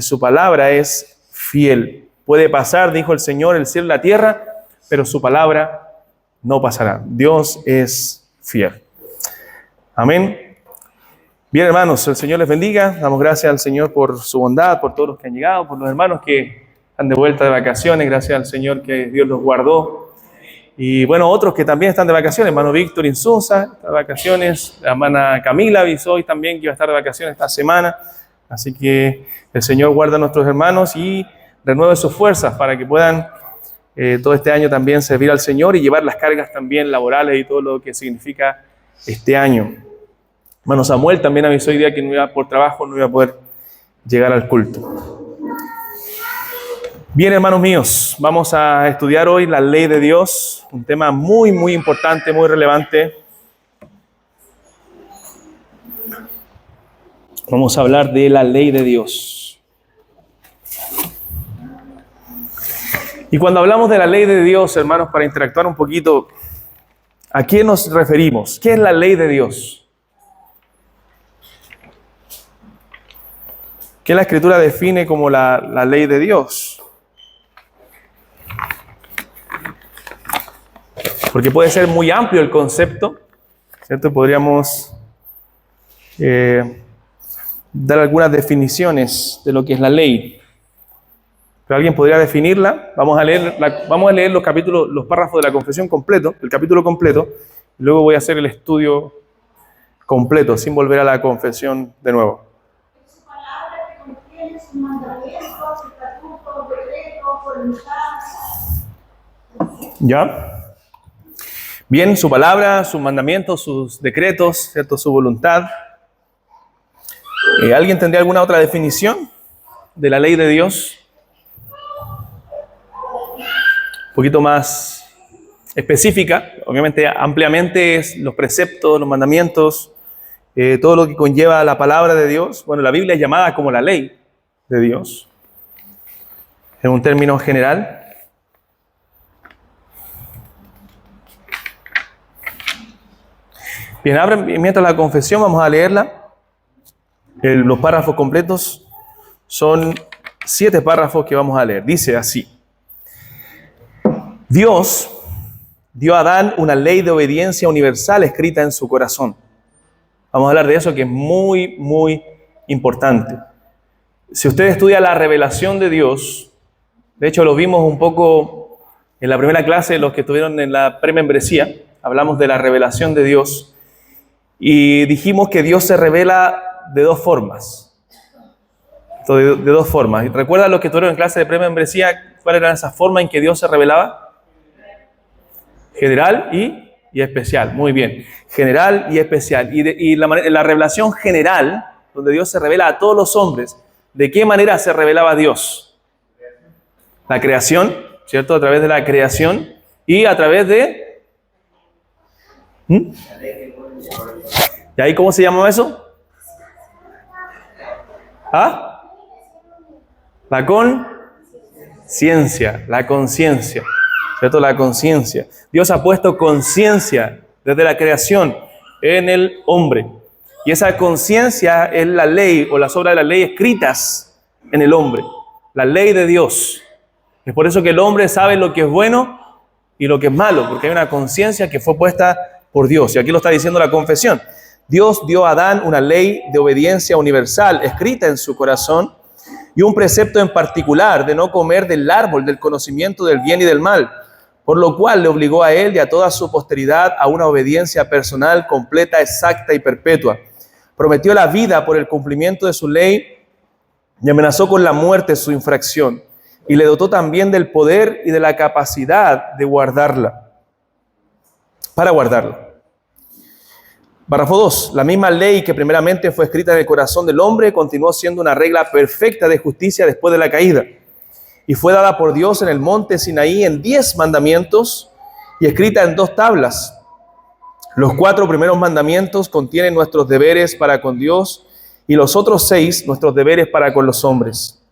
su palabra es fiel. Puede pasar, dijo el Señor, el cielo y la tierra, pero su palabra no pasará. Dios es fiel. Amén. Bien, hermanos, el Señor les bendiga. Damos gracias al Señor por su bondad, por todos los que han llegado, por los hermanos que están de vuelta de vacaciones. Gracias al Señor que Dios los guardó. Y bueno, otros que también están de vacaciones. Hermano Víctor Insunza está de vacaciones. La hermana Camila avisó hoy también que iba a estar de vacaciones esta semana. Así que el Señor guarda a nuestros hermanos y renueve sus fuerzas para que puedan todo este año también servir al Señor y llevar las cargas también laborales y todo lo que significa este año. Hermano Samuel también avisó hoy día que por trabajo no iba a poder llegar al culto. Bien, hermanos míos, vamos a estudiar hoy la ley de Dios, un tema muy, muy importante, muy relevante. Vamos a hablar de la ley de Dios. Y cuando hablamos de la ley de Dios, hermanos, para interactuar un poquito, ¿a qué nos referimos? ¿Qué es la ley de Dios? ¿Qué la Escritura define como la ley de Dios? Porque puede ser muy amplio el concepto, ¿cierto? Podríamos dar algunas definiciones de lo que es la ley. ¿Pero alguien podría definirla? Vamos a leer los párrafos de la confesión completo, el capítulo completo, y luego voy a hacer el estudio completo, sin volver a la confesión de nuevo. Su palabra que contiene sus mandamientos, estatutos, decretos, voluntades. ¿Ya? Bien, su palabra, sus mandamientos, sus decretos, ¿cierto? Su voluntad. ¿Alguien tendría alguna otra definición de la ley de Dios? Un poquito más específica, obviamente ampliamente es los preceptos, los mandamientos, todo lo que conlleva la palabra de Dios. Bueno, la Biblia es llamada como la ley de Dios, en un término general. Bien, abren, mientras la confesión vamos a leerla. Los párrafos completos son 7 párrafos que vamos a leer. Dice así: Dios dio a Adán una ley de obediencia universal escrita en su corazón. Vamos a hablar de eso, que es muy, muy importante. Si usted estudia la revelación de Dios, de hecho lo vimos un poco en la primera clase, los que estuvieron en la premembresía, hablamos de la revelación de Dios y dijimos que Dios se revela de dos formas. De dos formas. ¿Y recuerdan los que estuvieron en clase de premembresía cuáles eran esas formas en que Dios se revelaba? General y especial. Muy bien. General y especial. Y la revelación general, donde Dios se revela a todos los hombres, ¿de qué manera se revelaba Dios? La creación, ¿cierto? A través de la creación y a través de... ¿Y ahí cómo se llamaba eso? ¿Ah? La conciencia, ¿cierto? La conciencia. Dios ha puesto conciencia desde la creación en el hombre. Y esa conciencia es la ley o las obras de la ley escritas en el hombre. La ley de Dios. Es por eso que el hombre sabe lo que es bueno y lo que es malo, porque hay una conciencia que fue puesta por Dios. Y aquí lo está diciendo la confesión. Dios dio a Adán una ley de obediencia universal escrita en su corazón y un precepto en particular de no comer del árbol del conocimiento del bien y del mal, por lo cual le obligó a él y a toda su posteridad a una obediencia personal completa, exacta y perpetua. Prometió la vida por el cumplimiento de su ley y amenazó con la muerte su infracción, y le dotó también del poder y de la capacidad de guardarla, para guardarla. Párrafo 2. La misma ley que primeramente fue escrita en el corazón del hombre continuó siendo una regla perfecta de justicia después de la caída y fue dada por Dios en el monte Sinaí en 10 mandamientos y escrita en 2 tablas. Los 4 primeros mandamientos contienen nuestros deberes para con Dios y los otros 6 nuestros deberes para con los hombres.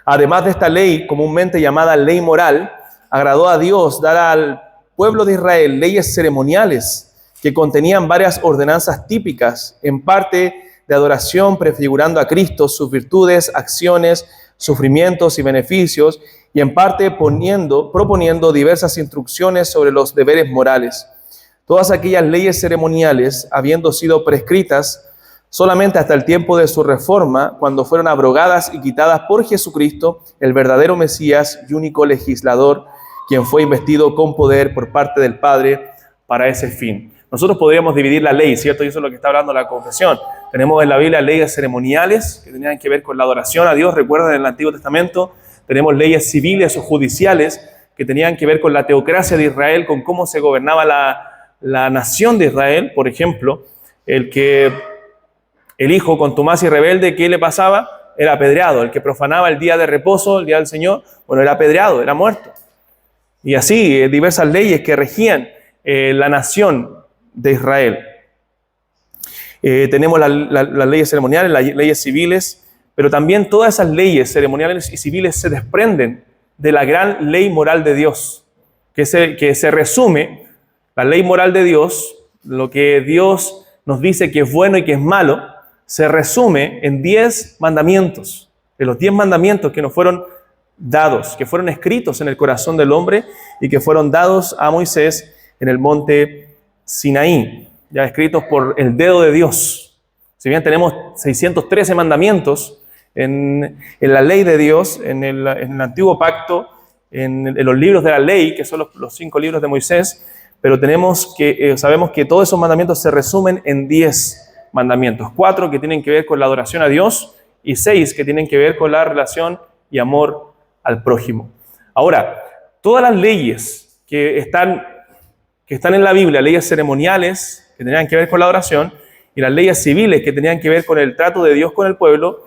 Además de esta ley, comúnmente llamada ley moral, agradó a Dios dar al pueblo de Israel leyes ceremoniales que contenían varias ordenanzas típicas, en parte de adoración prefigurando a Cristo, sus virtudes, acciones, sufrimientos y beneficios, y en parte proponiendo diversas instrucciones sobre los deberes morales. Todas aquellas leyes ceremoniales, habiendo sido prescritas solamente hasta el tiempo de su reforma, cuando fueron abrogadas y quitadas por Jesucristo, el verdadero Mesías y único legislador, quien fue investido con poder por parte del Padre para ese fin. Nosotros podríamos dividir la ley, ¿cierto? Y eso es lo que está hablando la confesión. Tenemos en la Biblia leyes ceremoniales que tenían que ver con la adoración a Dios. Recuerden, en el Antiguo Testamento tenemos leyes civiles o judiciales que tenían que ver con la teocracia de Israel, con cómo se gobernaba la nación de Israel. Por ejemplo, el hijo contumaz y rebelde, ¿qué le pasaba? Era apedreado. El que profanaba el día de reposo, el día del Señor, bueno, era apedreado, era muerto. Y así, diversas leyes que regían la nación de Israel. Tenemos las leyes ceremoniales, las leyes civiles, pero también todas esas leyes ceremoniales y civiles se desprenden de la gran ley moral de Dios, que se resume, la ley moral de Dios, lo que Dios nos dice que es bueno y que es malo, se resume en 10 mandamientos, de los 10 mandamientos que nos fueron dados, que fueron escritos en el corazón del hombre y que fueron dados a Moisés en el monte Sinaí, ya escritos por el dedo de Dios. Si bien tenemos 613 mandamientos en la ley de Dios, en el antiguo pacto, en los libros de la ley, que son los 5 libros de Moisés, pero sabemos que todos esos mandamientos se resumen en 10 mandamientos, 4 que tienen que ver con la adoración a Dios y 6 que tienen que ver con la relación y amor al prójimo. Ahora, todas las leyes que están en la Biblia, leyes ceremoniales que tenían que ver con la adoración y las leyes civiles que tenían que ver con el trato de Dios con el pueblo,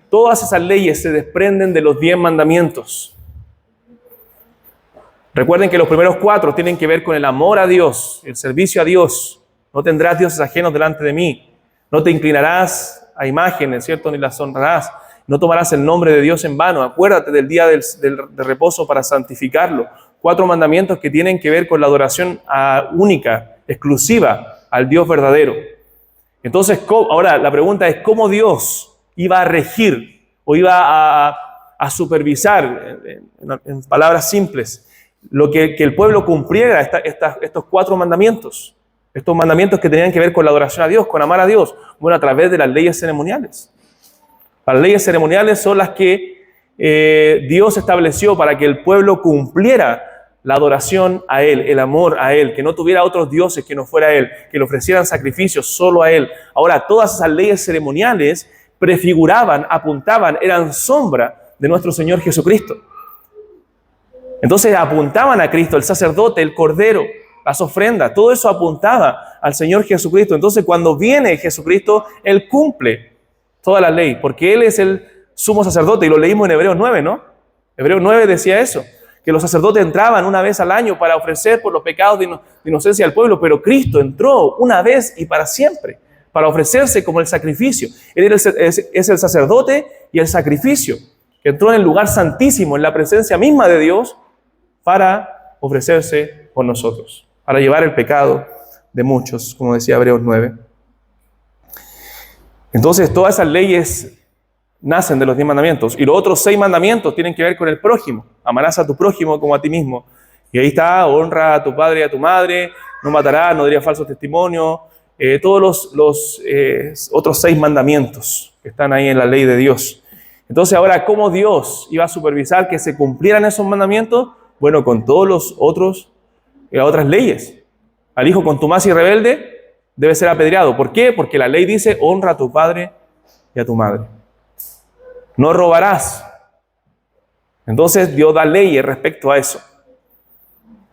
todas esas leyes se desprenden de los 10 mandamientos. Recuerden que los primeros 4 tienen que ver con el amor a Dios, el servicio a Dios. No tendrás dioses ajenos delante de mí. No te inclinarás a imágenes, ¿cierto? Ni las honrarás. No tomarás el nombre de Dios en vano. Acuérdate del día de reposo para santificarlo. 4 mandamientos que tienen que ver con la adoración única, exclusiva al Dios verdadero. Entonces, ahora la pregunta es, ¿cómo Dios iba a regir o iba a supervisar, en palabras simples, lo que el pueblo cumpliera estos 4 mandamientos? Estos mandamientos que tenían que ver con la adoración a Dios, con amar a Dios, bueno, a través de las leyes ceremoniales. Las leyes ceremoniales son las que Dios estableció para que el pueblo cumpliera la adoración a Él, el amor a Él, que no tuviera otros dioses que no fuera Él, que le ofrecieran sacrificios solo a Él. Ahora, todas esas leyes ceremoniales prefiguraban, apuntaban, eran sombra de nuestro Señor Jesucristo. Entonces apuntaban a Cristo, el sacerdote, el cordero, las ofrendas, todo eso apuntaba al Señor Jesucristo. Entonces cuando viene Jesucristo, Él cumple toda la ley, porque Él es el sumo sacerdote, y lo leímos en Hebreos 9, ¿no? Hebreos 9 decía eso, que los sacerdotes entraban una vez al año para ofrecer por los pecados de inocencia al pueblo, pero Cristo entró una vez y para siempre, para ofrecerse como el sacrificio. Él es el sacerdote y el sacrificio, que entró en el lugar santísimo, en la presencia misma de Dios, para ofrecerse por nosotros, para llevar el pecado de muchos, como decía Hebreos 9. Entonces, todas esas leyes nacen de los 10 mandamientos. Y los otros 6 mandamientos tienen que ver con el prójimo. Amarás a tu prójimo como a ti mismo. Y ahí está, honra a tu padre y a tu madre, no matarás, no dirás falso testimonio. Todos los otros 6 mandamientos que están ahí en la ley de Dios. Entonces, ahora, ¿cómo Dios iba a supervisar que se cumplieran esos mandamientos? Bueno, con todos los otras leyes. Al hijo contumaz y rebelde debe ser apedreado. ¿Por qué? Porque la ley dice, honra a tu padre y a tu madre. No robarás. Entonces Dios da leyes respecto a eso.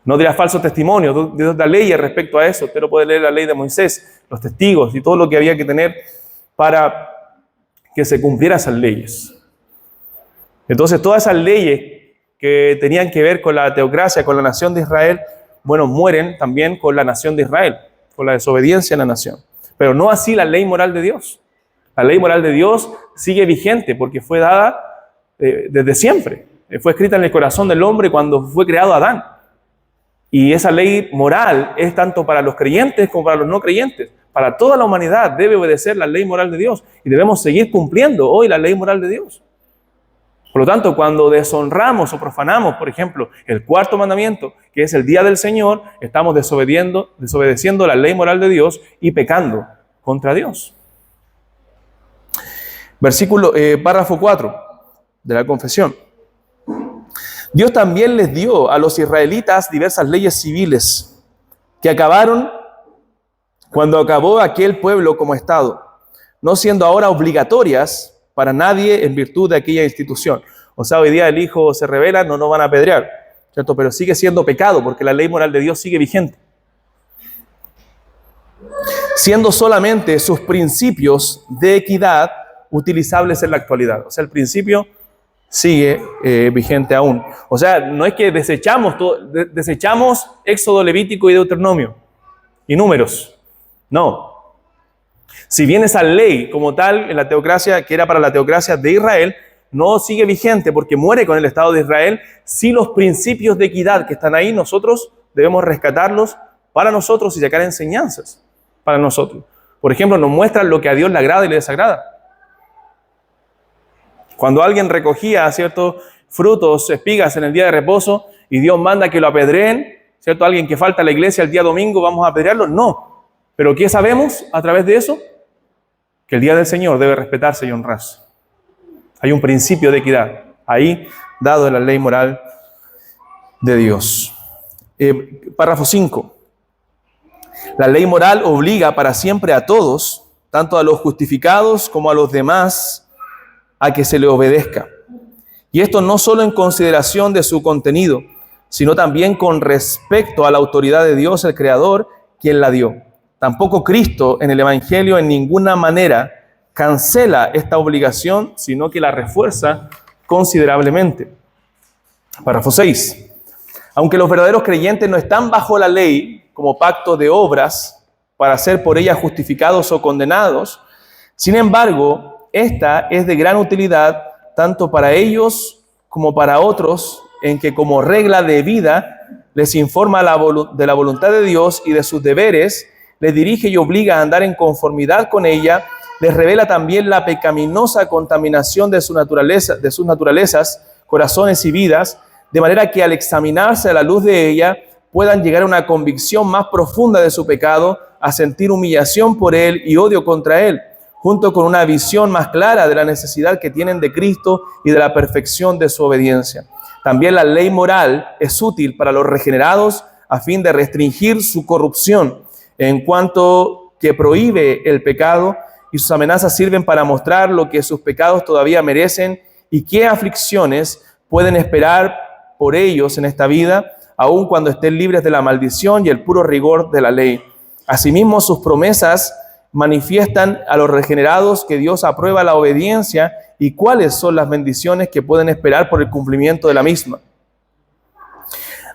No dirás falso testimonio. Dios da leyes respecto a eso. Usted lo puede leer la ley de Moisés, los testigos y todo lo que había que tener para que se cumplieran esas leyes. Entonces todas esas leyes que tenían que ver con la teocracia, con la nación de Israel, bueno, mueren también con la nación de Israel, con la desobediencia a la nación. Pero no así la ley moral de Dios. La ley moral de Dios sigue vigente porque fue dada desde siempre. Fue escrita en el corazón del hombre cuando fue creado Adán. Y esa ley moral es tanto para los creyentes como para los no creyentes. para toda la humanidad debe obedecer la ley moral de Dios y debemos seguir cumpliendo hoy la ley moral de Dios. Por lo tanto, cuando deshonramos o profanamos, por ejemplo, el cuarto mandamiento, que es el día del Señor, estamos desobedeciendo la ley moral de Dios y pecando contra Dios. Párrafo 4 de la confesión. Dios también les dio a los israelitas diversas leyes civiles que acabaron cuando acabó aquel pueblo como Estado, no siendo ahora obligatorias para nadie en virtud de aquella institución. O sea, hoy día el hijo se rebela, no nos van a apedrear, ¿cierto? Pero sigue siendo pecado porque la ley moral de Dios sigue vigente. Siendo solamente sus principios de equidad utilizables en la actualidad. O sea, el principio sigue vigente aún. O sea, no es que desechamos Éxodo, Levítico y Deuteronomio y Números. No. Si bien esa ley como tal en la teocracia, que era para la teocracia de Israel, no sigue vigente porque muere con el Estado de Israel, sí los principios de equidad que están ahí nosotros debemos rescatarlos para nosotros y sacar enseñanzas para nosotros. Por ejemplo, nos muestran lo que a Dios le agrada y le desagrada. Cuando alguien recogía ciertos frutos, espigas en el día de reposo y Dios manda que lo apedreen, ¿cierto? Alguien que falta a la iglesia el día domingo, ¿vamos a apedrearlo? No. ¿Pero qué sabemos a través de eso? Que el día del Señor debe respetarse y honrarse. Hay un principio de equidad ahí dado en la ley moral de Dios. Párrafo 5. La ley moral obliga para siempre a todos, tanto a los justificados como a los demás, a que se le obedezca. Y esto no solo en consideración de su contenido, sino también con respecto a la autoridad de Dios, el Creador, quien la dio. Tampoco Cristo en el Evangelio en ninguna manera cancela esta obligación, sino que la refuerza considerablemente. Párrafo 6. Aunque los verdaderos creyentes no están bajo la ley como pacto de obras para ser por ella justificados o condenados, sin embargo, esta es de gran utilidad tanto para ellos como para otros, en que como regla de vida les informa de la voluntad de Dios y de sus deberes, les dirige y obliga a andar en conformidad con ella, les revela también la pecaminosa contaminación de sus naturalezas, corazones y vidas, de manera que al examinarse a la luz de ella, puedan llegar a una convicción más profunda de su pecado, a sentir humillación por él y odio contra él, junto con una visión más clara de la necesidad que tienen de Cristo y de la perfección de su obediencia. También la ley moral es útil para los regenerados a fin de restringir su corrupción, en cuanto que prohíbe el pecado, y sus amenazas sirven para mostrar lo que sus pecados todavía merecen y qué aflicciones pueden esperar por ellos en esta vida, aun cuando estén libres de la maldición y el puro rigor de la ley. Asimismo, sus promesas manifiestan a los regenerados que Dios aprueba la obediencia y cuáles son las bendiciones que pueden esperar por el cumplimiento de la misma.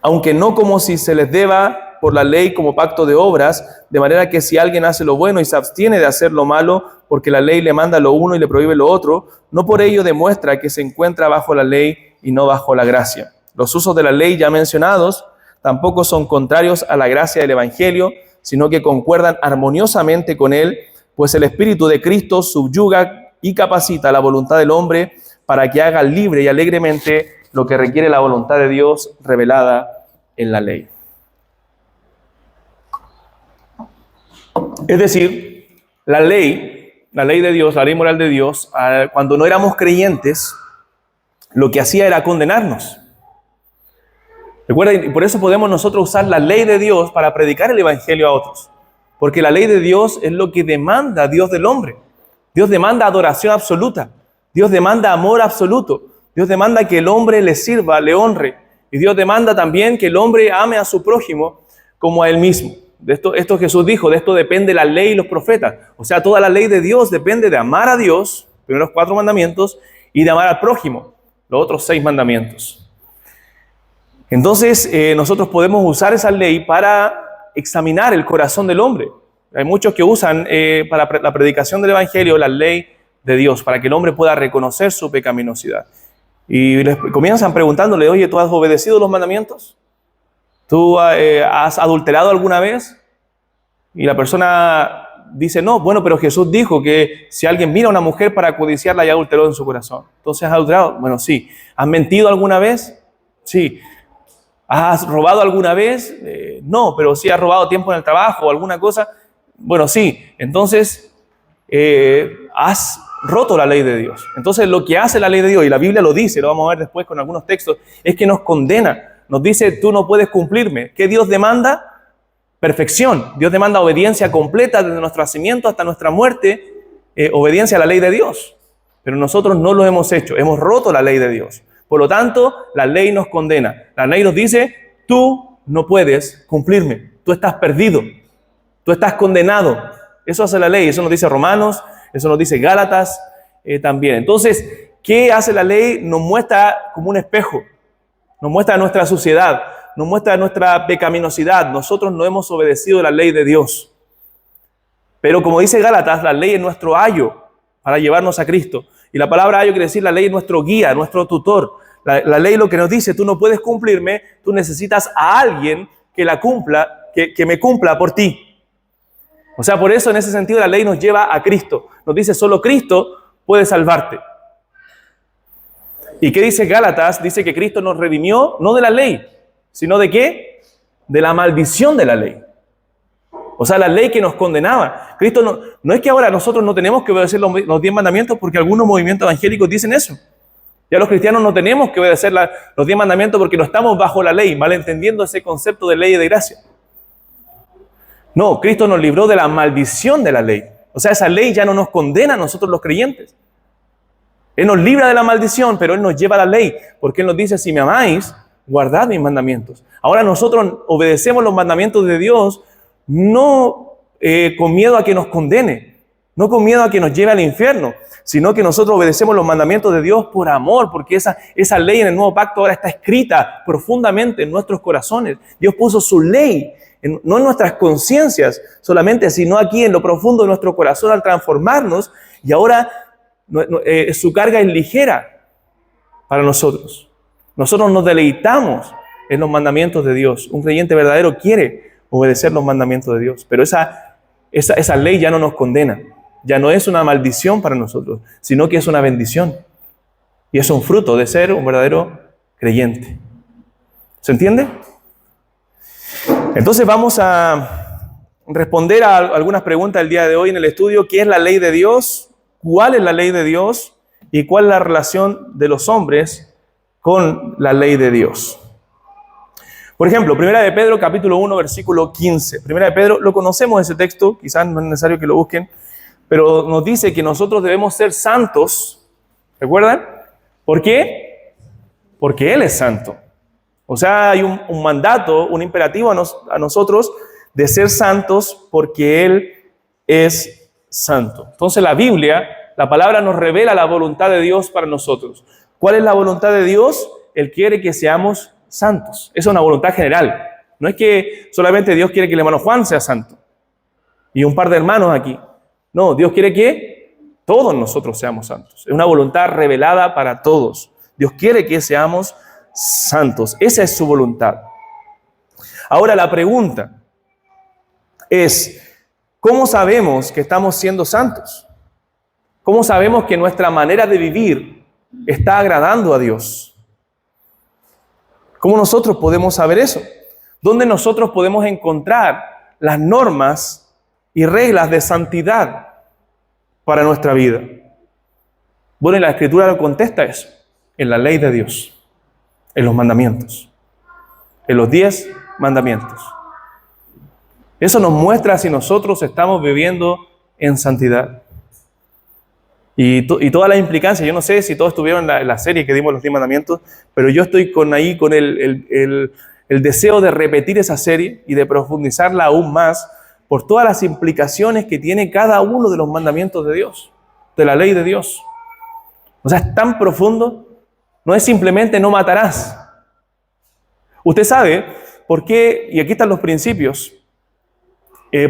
Aunque no como si se les deba por la ley como pacto de obras, de manera que si alguien hace lo bueno y se abstiene de hacer lo malo, porque la ley le manda lo uno y le prohíbe lo otro, no por ello demuestra que se encuentra bajo la ley y no bajo la gracia. Los usos de la ley ya mencionados tampoco son contrarios a la gracia del Evangelio, sino que concuerdan armoniosamente con él, pues el Espíritu de Cristo subyuga y capacita la voluntad del hombre para que haga libre y alegremente lo que requiere la voluntad de Dios revelada en la ley. Es decir, la ley de Dios, la ley moral de Dios, cuando no éramos creyentes, lo que hacía era condenarnos. Recuerden, y por eso podemos nosotros usar la ley de Dios para predicar el Evangelio a otros. Porque la ley de Dios es lo que demanda Dios del hombre. Dios demanda adoración absoluta. Dios demanda amor absoluto. Dios demanda que el hombre le sirva, le honre. Y Dios demanda también que el hombre ame a su prójimo como a él mismo. Esto Jesús dijo, de esto depende la ley y los profetas. O sea, toda la ley de Dios depende de amar a Dios, primeros 4 mandamientos, y de amar al prójimo, los otros 6 mandamientos. Entonces, nosotros podemos usar esa ley para examinar el corazón del hombre. Hay muchos que usan para la predicación del Evangelio la ley de Dios, para que el hombre pueda reconocer su pecaminosidad. Y les comienzan preguntándole, oye, ¿tú has obedecido los mandamientos? ¿Tú has adulterado alguna vez? Y la persona dice, no, bueno, pero Jesús dijo que si alguien mira a una mujer para codiciarla, ya adulteró en su corazón. Entonces, ¿has adulterado? Bueno, sí. ¿Has mentido alguna vez? Sí. ¿Has robado alguna vez? No, pero sí has robado tiempo en el trabajo o alguna cosa. Bueno, sí. Entonces, has roto la ley de Dios. Entonces, lo que hace la ley de Dios, y la Biblia lo dice, lo vamos a ver después con algunos textos, es que nos condena. Nos dice, tú no puedes cumplirme. ¿Qué Dios demanda? Perfección. Dios demanda obediencia completa desde nuestro nacimiento hasta nuestra muerte, obediencia a la ley de Dios. Pero nosotros no lo hemos hecho, hemos roto la ley de Dios. Por lo tanto, la ley nos condena. La ley nos dice, tú no puedes cumplirme, tú estás perdido, tú estás condenado. Eso hace la ley, eso nos dice Romanos, eso nos dice Gálatas también. Entonces, ¿qué hace la ley? Nos muestra como un espejo, nos muestra nuestra suciedad, nos muestra nuestra pecaminosidad. Nosotros no hemos obedecido la ley de Dios. Pero como dice Gálatas, la ley es nuestro ayo para llevarnos a Cristo. Y la palabra ayo quiere decir la ley es nuestro guía, nuestro tutor. La ley lo que nos dice, tú no puedes cumplirme, tú necesitas a alguien que la cumpla, que me cumpla por ti. O sea, por eso en ese sentido la ley nos lleva a Cristo. Nos dice, solo Cristo puede salvarte. ¿Y qué dice Gálatas? Dice que Cristo nos redimió, no de la ley, sino ¿de qué? De la maldición de la ley. O sea, la ley que nos condenaba. Cristo no es que ahora nosotros no tenemos que obedecer los 10 mandamientos porque algunos movimientos evangélicos dicen eso. Ya los cristianos no tenemos que obedecer los 10 mandamientos porque no estamos bajo la ley, malentendiendo ese concepto de ley y de gracia. No, Cristo nos libró de la maldición de la ley. O sea, esa ley ya no nos condena a nosotros los creyentes. Él nos libra de la maldición, pero Él nos lleva a la ley, porque Él nos dice, si me amáis, guardad mis mandamientos. Ahora nosotros obedecemos los mandamientos de Dios, no con miedo a que nos condene, no con miedo a que nos lleve al infierno, sino que nosotros obedecemos los mandamientos de Dios por amor, porque esa ley en el nuevo pacto ahora está escrita profundamente en nuestros corazones. Dios puso su ley, no en nuestras conciencias solamente, sino aquí en lo profundo de nuestro corazón al transformarnos, y ahora su carga es ligera para nosotros. Nosotros nos deleitamos en los mandamientos de Dios. Un creyente verdadero quiere obedecer los mandamientos de Dios, pero esa ley ya no nos condena, ya no es una maldición para nosotros, sino que es una bendición y es un fruto de ser un verdadero creyente. ¿Se entiende? Entonces vamos a responder a algunas preguntas del día de hoy en el estudio. ¿Qué es la ley de Dios? ¿Cuál es la ley de Dios? ¿Y cuál es la relación de los hombres con la ley de Dios? Por ejemplo, 1 de Pedro, capítulo 1, versículo 15. 1 de Pedro, lo conocemos ese texto, quizás no es necesario que lo busquen, pero nos dice que nosotros debemos ser santos. ¿Recuerdan? ¿Por qué? Porque Él es santo. O sea, hay un mandato, un imperativo a nosotros de ser santos porque Él es santo. Entonces la Biblia, la palabra nos revela la voluntad de Dios para nosotros. ¿Cuál es la voluntad de Dios? Él quiere que seamos santos. Esa es una voluntad general. No es que solamente Dios quiere que el hermano Juan sea santo y un par de hermanos aquí. No, Dios quiere que todos nosotros seamos santos. Es una voluntad revelada para todos. Dios quiere que seamos santos. Esa es su voluntad. Ahora la pregunta es, ¿cómo sabemos que estamos siendo santos? ¿Cómo sabemos que nuestra manera de vivir está agradando a Dios? ¿Cómo nosotros podemos saber eso? ¿Dónde nosotros podemos encontrar las normas y reglas de santidad para nuestra vida? Bueno, y la Escritura lo contesta eso, en la ley de Dios, en los mandamientos, en los 10 mandamientos. Eso nos muestra si nosotros estamos viviendo en santidad. Y todas las implicancias, yo no sé si todos estuvieron en la serie que dimos los 10 mandamientos, pero yo estoy con el deseo de repetir esa serie y de profundizarla aún más por todas las implicaciones que tiene cada uno de los mandamientos de Dios, de la ley de Dios. O sea, es tan profundo, no es simplemente no matarás. Usted sabe por qué, y aquí están los principios,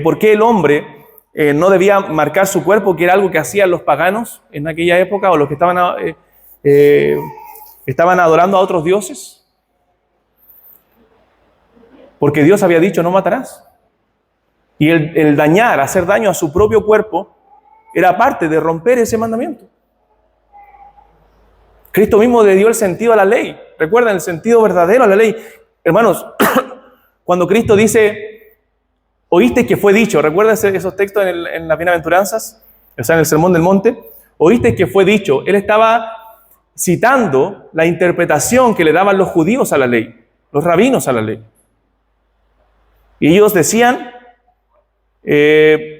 por qué el hombre no debía marcar su cuerpo, que era algo que hacían los paganos en aquella época, o los que estaban adorando a otros dioses. Porque Dios había dicho, no matarás. Y el dañar, hacer daño a su propio cuerpo, era parte de romper ese mandamiento. Cristo mismo le dio el sentido a la ley. Recuerden, el sentido verdadero a la ley. Hermanos, cuando Cristo dice, oíste que fue dicho, ¿recuerdan esos textos en las bienaventuranzas? O sea, en el Sermón del Monte. Oíste que fue dicho. Él estaba citando la interpretación que le daban los judíos a la ley, los rabinos a la ley. Y ellos decían,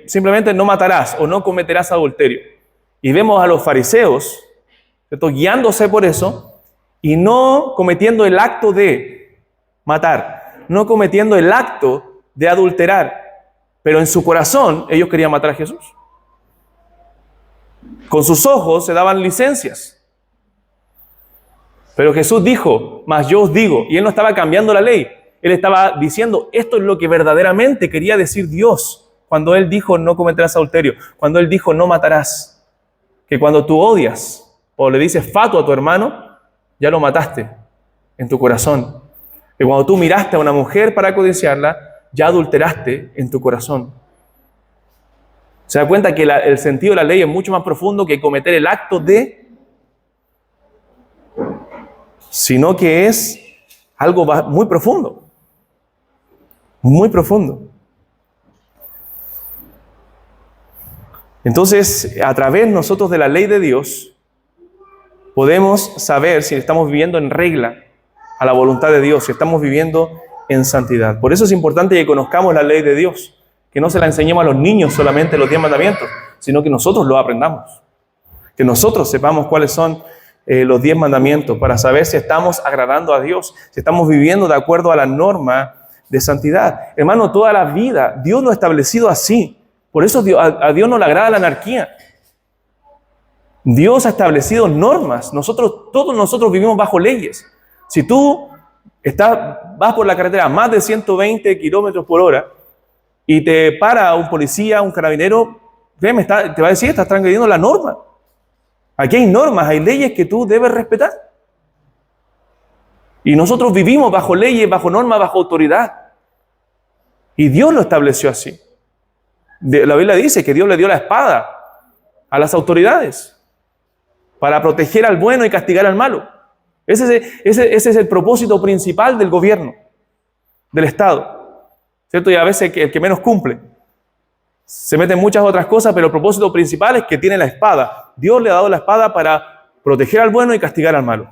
simplemente no matarás o no cometerás adulterio. Y vemos a los fariseos, ¿cierto?, guiándose por eso y no cometiendo el acto de matar, no cometiendo el acto de adulterar, pero en su corazón ellos querían matar a Jesús. Con sus ojos se daban licencias. Pero Jesús dijo, mas yo os digo, y él no estaba cambiando la ley, él estaba diciendo, esto es lo que verdaderamente quería decir Dios cuando él dijo no cometerás adulterio, cuando él dijo no matarás, que cuando tú odias o le dices fatuo a tu hermano, ya lo mataste en tu corazón. Que cuando tú miraste a una mujer para codiciarla, ya adulteraste en tu corazón. Se da cuenta que el sentido de la ley es mucho más profundo que cometer el acto de, sino que es algo muy profundo. Muy profundo. Entonces, a través nosotros de la ley de Dios, podemos saber si estamos viviendo en regla a la voluntad de Dios, si estamos viviendo en santidad. Por eso es importante que conozcamos la ley de Dios, que no se la enseñemos a los niños solamente los 10 mandamientos, sino que nosotros lo aprendamos. Que nosotros sepamos cuáles son los 10 mandamientos para saber si estamos agradando a Dios, si estamos viviendo de acuerdo a la norma de santidad. Hermano, toda la vida Dios lo ha establecido así. Por eso a Dios no le agrada la anarquía. Dios ha establecido normas. Todos nosotros vivimos bajo leyes. Si tú vas por la carretera a más de 120 kilómetros por hora y te para un policía, un carabinero, te va a decir, estás transgrediendo la norma. Aquí hay normas, hay leyes que tú debes respetar. Y nosotros vivimos bajo leyes, bajo normas, bajo autoridad. Y Dios lo estableció así. La Biblia dice que Dios le dio la espada a las autoridades para proteger al bueno y castigar al malo. Ese es el propósito principal del gobierno, del Estado, ¿cierto? Y a veces el que menos cumple. Se meten muchas otras cosas, pero el propósito principal es que tiene la espada. Dios le ha dado la espada para proteger al bueno y castigar al malo.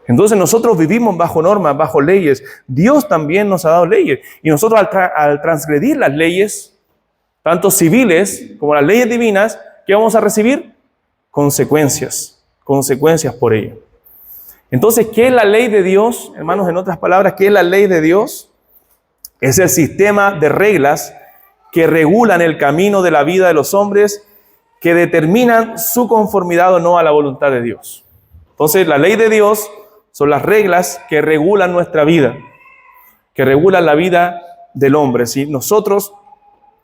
Entonces nosotros vivimos bajo normas, bajo leyes. Dios también nos ha dado leyes. Y nosotros al transgredir las leyes, tanto civiles como las leyes divinas, ¿qué vamos a recibir? Consecuencias por ello. Entonces, ¿qué es la ley de Dios? Hermanos, en otras palabras, ¿qué es la ley de Dios? Es el sistema de reglas que regulan el camino de la vida de los hombres, que determinan su conformidad o no a la voluntad de Dios. Entonces, la ley de Dios son las reglas que regulan nuestra vida, que regulan la vida del hombre. Si nosotros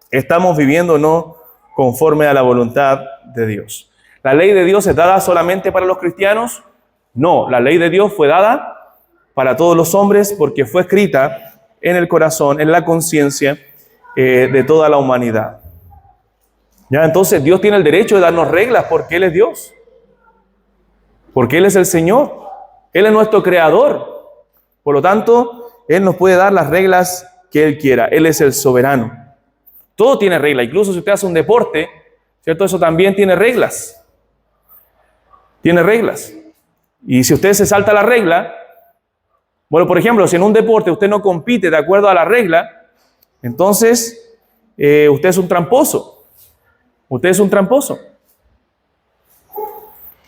estamos viviendo o no conforme a la voluntad de Dios. ¿La ley de Dios es dada solamente para los cristianos? No, la ley de Dios fue dada para todos los hombres porque fue escrita en el corazón, en la conciencia de toda la humanidad. ¿Ya? Entonces Dios tiene el derecho de darnos reglas porque Él es Dios, porque Él es el Señor, Él es nuestro creador. Por lo tanto, Él nos puede dar las reglas que Él quiera. Él es el soberano. Todo tiene reglas, incluso si usted hace un deporte, ¿cierto? Eso también tiene reglas. Tiene reglas. Y si usted se salta la regla, bueno, por ejemplo, si en un deporte usted no compite de acuerdo a la regla, entonces usted es un tramposo. Usted es un tramposo.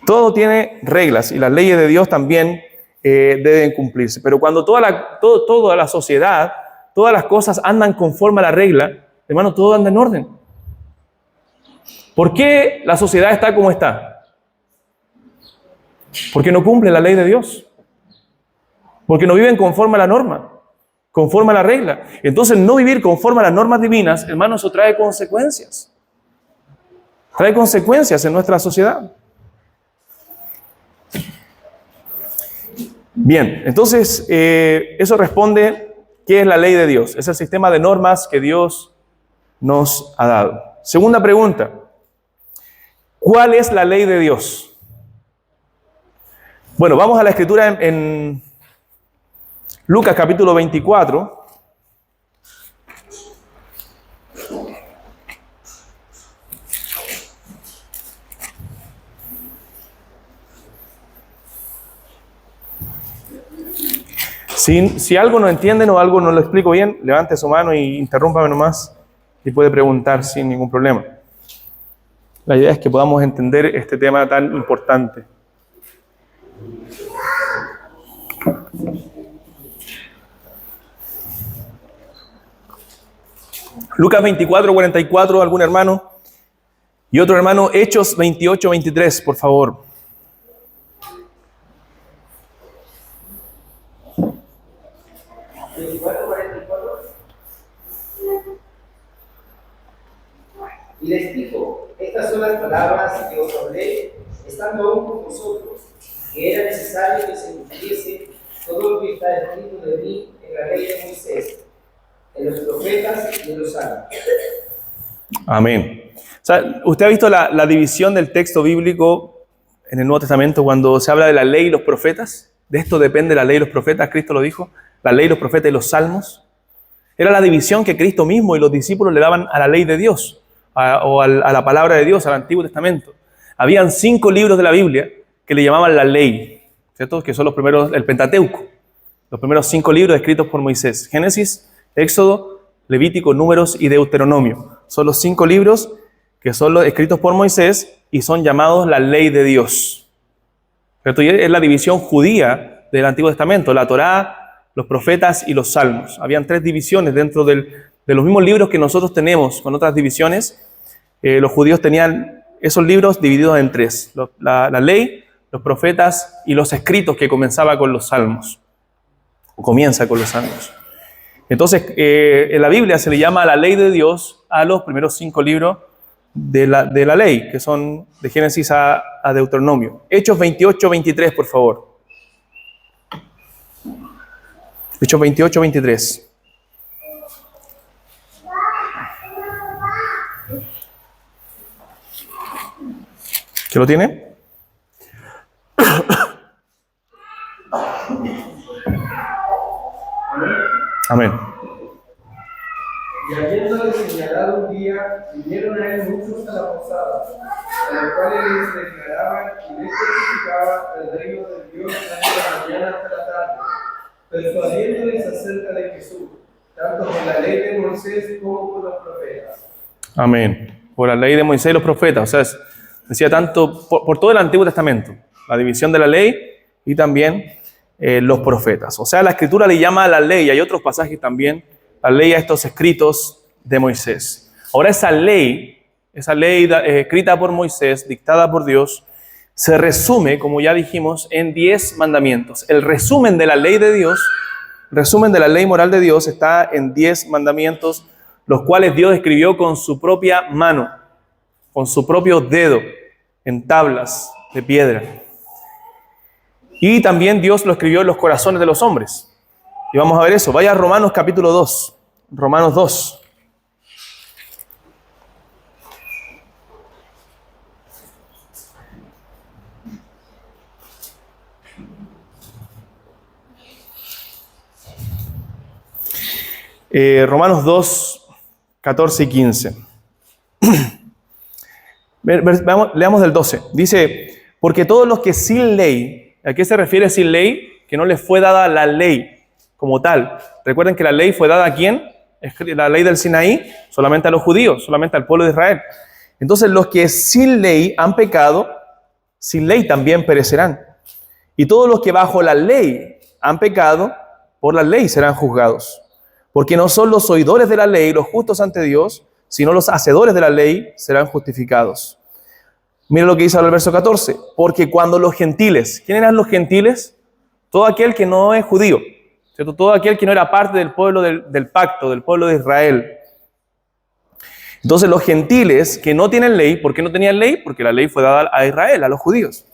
Todo tiene reglas y las leyes de Dios también deben cumplirse. Pero cuando toda la sociedad, todas las cosas andan conforme a la regla, hermano, todo anda en orden. ¿Por qué la sociedad está como está? Porque no cumple la ley de Dios. Porque no viven conforme a la norma, conforme a la regla. Entonces, no vivir conforme a las normas divinas, hermano, eso trae consecuencias. Trae consecuencias en nuestra sociedad. Bien, entonces, eso responde ¿qué es la ley de Dios? Es el sistema de normas que Dios nos ha dado. Segunda pregunta, ¿cuál es la ley de Dios? Bueno, vamos a la escritura en Lucas capítulo 24. Si algo no entienden o algo no lo explico bien, levante su mano y interrúmpame nomás y puede preguntar sin ningún problema. La idea es que podamos entender este tema tan importante. Lucas 24, 44, algún hermano. Y otro hermano, Hechos 28, 23, por favor. Y les dijo, estas son las palabras que os hablé, estando aún con vosotros, que era necesario que se cumpliese todo lo que está escrito de mí en la ley de Moisés, en los profetas y en los salmos. Amén. O sea, ¿usted ha visto la división del texto bíblico en el Nuevo Testamento cuando se habla de la ley y los profetas? De esto depende la ley y los profetas, Cristo lo dijo, la ley, los profetas y los salmos. Era la división que Cristo mismo y los discípulos le daban a la ley de Dios. A la palabra de Dios, al Antiguo Testamento. Habían 5 libros de la Biblia que le llamaban la ley, ¿cierto? Que son los primeros, el Pentateuco, los primeros 5 libros escritos por Moisés. Génesis, Éxodo, Levítico, Números y Deuteronomio. Son los 5 libros que son los escritos por Moisés y son llamados la ley de Dios, ¿cierto? Y es la división judía del Antiguo Testamento, la Torá, los profetas y los salmos. Habían 3 divisiones dentro de los mismos libros que nosotros tenemos con otras divisiones. Los judíos tenían esos libros divididos en 3. La ley, los profetas y los escritos, que comenzaba con los salmos. O comienza con los salmos. Entonces, en la Biblia se le llama la ley de Dios a los primeros 5 libros de la ley, que son de Génesis a Deuteronomio. Hechos 28, 23, por favor. Hechos 28, 23. ¿Qué lo tiene? Amén. Y habiéndole señalado un día, vinieron a él muchos a la posada, a los cuales les declaraban y les testificaban el reino de Dios desde la mañana hasta la tarde, persuadiéndoles acerca de Jesús, tanto por la ley de Moisés como por los profetas. Amén. Por la ley de Moisés y los profetas. O sea, decía tanto por todo el Antiguo Testamento, la división de la ley y también los profetas. O sea, la Escritura le llama a la ley, hay otros pasajes también, la ley a estos escritos de Moisés. Ahora esa ley escrita por Moisés, dictada por Dios, se resume, como ya dijimos, en 10 mandamientos. El resumen de la ley de Dios, resumen de la ley moral de Dios está en 10 mandamientos, los cuales Dios escribió con su propia mano, con su propio dedo, en tablas de piedra. Y también Dios lo escribió en los corazones de los hombres. Y vamos a ver eso. Vaya a Romanos capítulo 2. Romanos 2. Romanos 2, 14 y 15. Leamos del 12. Dice, porque todos los que sin ley, ¿a qué se refiere sin ley? Que no les fue dada la ley como tal. Recuerden que la ley fue dada ¿a quién? La ley del Sinaí, solamente a los judíos, solamente al pueblo de Israel. Entonces los que sin ley han pecado, sin ley también perecerán. Y todos los que bajo la ley han pecado, por la ley serán juzgados. Porque no son los oidores de la ley los justos ante Dios, sino los hacedores de la ley serán justificados. Mira lo que dice ahora el verso 14. Porque cuando los gentiles, ¿quién eran los gentiles? Todo aquel que no es judío, ¿cierto? Todo aquel que no era parte del pueblo del pacto, del pueblo de Israel. Entonces los gentiles que no tienen ley, ¿por qué no tenían ley? Porque la ley fue dada a Israel, a los judíos.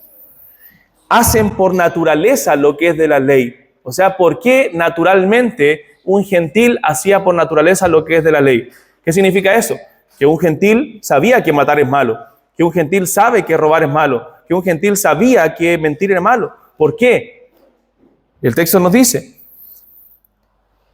Hacen por naturaleza lo que es de la ley. O sea, ¿por qué naturalmente un gentil hacía por naturaleza lo que es de la ley. ¿Qué significa eso? Que un gentil sabía que matar es malo, que un gentil sabe que robar es malo, que un gentil sabía que mentir es malo. ¿Por qué? El texto nos dice,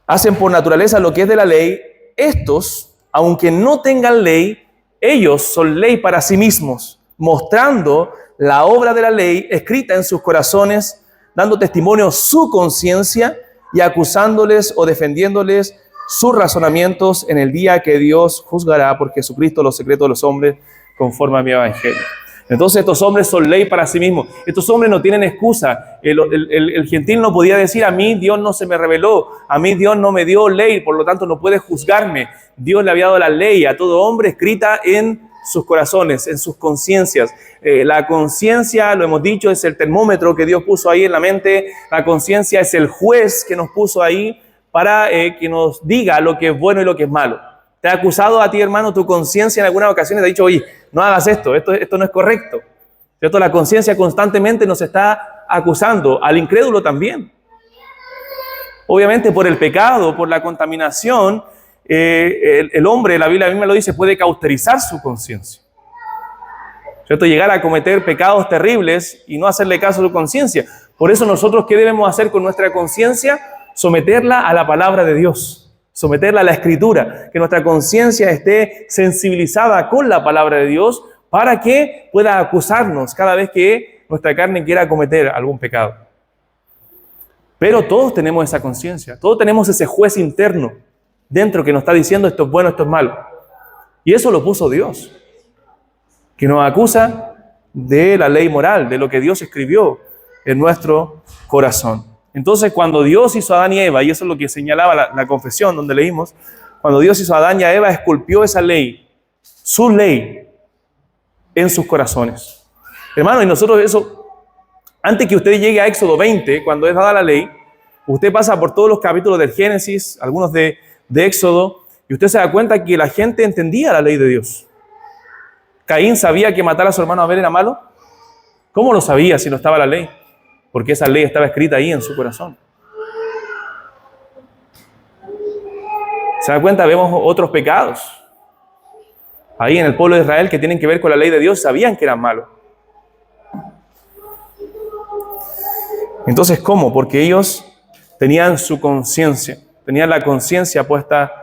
hacen por naturaleza lo que es de la ley. Estos, aunque no tengan ley, ellos son ley para sí mismos, mostrando la obra de la ley escrita en sus corazones, dando testimonio su conciencia y acusándoles o defendiéndoles sus razonamientos en el día que Dios juzgará por Jesucristo los secretos de los hombres conforme a mi evangelio. Entonces estos hombres son ley para sí mismos. Estos hombres no tienen excusa. El gentil no podía decir, a mí Dios no se me reveló, a mí Dios no me dio ley, por lo tanto no puede juzgarme. Dios le había dado la ley a todo hombre escrita en sus corazones, en sus conciencias. La conciencia, lo hemos dicho, es el termómetro que Dios puso ahí en la mente. La conciencia es el juez que nos puso ahí para que nos diga lo que es bueno y lo que es malo. ¿Te ha acusado a ti, hermano, tu conciencia en algunas ocasiones? Te ha dicho, oye, no hagas esto no es correcto. ¿Cierto? La conciencia constantemente nos está acusando, al incrédulo también. Obviamente por el pecado, por la contaminación, el hombre, la Biblia misma lo dice, puede cauterizar su conciencia. ¿Cierto? Llegar a cometer pecados terribles y no hacerle caso a su conciencia. Por eso nosotros, ¿qué debemos hacer con nuestra conciencia? Someterla a la palabra de Dios. Someterla a la Escritura, que nuestra conciencia esté sensibilizada con la palabra de Dios para que pueda acusarnos cada vez que nuestra carne quiera cometer algún pecado. Pero todos tenemos esa conciencia, todos tenemos ese juez interno dentro que nos está diciendo esto es bueno, esto es malo. Y eso lo puso Dios, que nos acusa de la ley moral, de lo que Dios escribió en nuestro corazón. Entonces, cuando Dios hizo a Adán y Eva, y eso es lo que señalaba la confesión donde leímos, cuando Dios hizo a Adán y a Eva, esculpió esa ley, su ley, en sus corazones. Hermano, y nosotros eso, antes que usted llegue a Éxodo 20, cuando es dada la ley, usted pasa por todos los capítulos del Génesis, algunos de Éxodo, y usted se da cuenta que la gente entendía la ley de Dios. ¿Caín sabía que matar a su hermano Abel era malo? ¿Cómo lo sabía si no estaba la ley? Porque esa ley estaba escrita ahí en su corazón. ¿Se da cuenta? Vemos otros pecados ahí en el pueblo de Israel que tienen que ver con la ley de Dios, sabían que eran malos. Entonces, ¿cómo? Porque ellos tenían su conciencia, tenían la conciencia puesta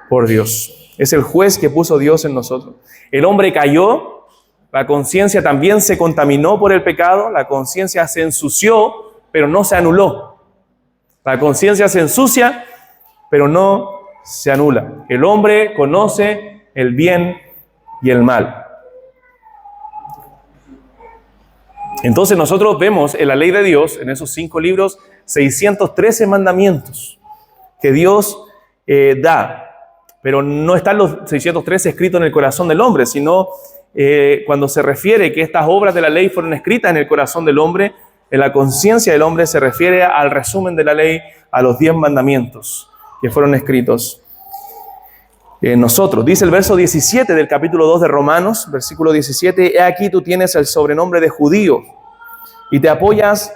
por Dios. Es el juez que puso Dios en nosotros. El hombre cayó. La conciencia también se contaminó por el pecado, la conciencia se ensució, pero no se anuló. La conciencia se ensucia, pero no se anula. El hombre conoce el bien y el mal. Entonces nosotros vemos en la ley de Dios, en esos 5 libros, 613 mandamientos que Dios da. Pero no están los 613 escritos en el corazón del hombre, sino cuando se refiere que estas obras de la ley fueron escritas en el corazón del hombre, en la conciencia del hombre, se refiere al resumen de la ley, a los 10 mandamientos que fueron escritos en nosotros. Dice el verso 17 del capítulo 2 de Romanos, versículo 17, he aquí tú tienes el sobrenombre de judío y te apoyas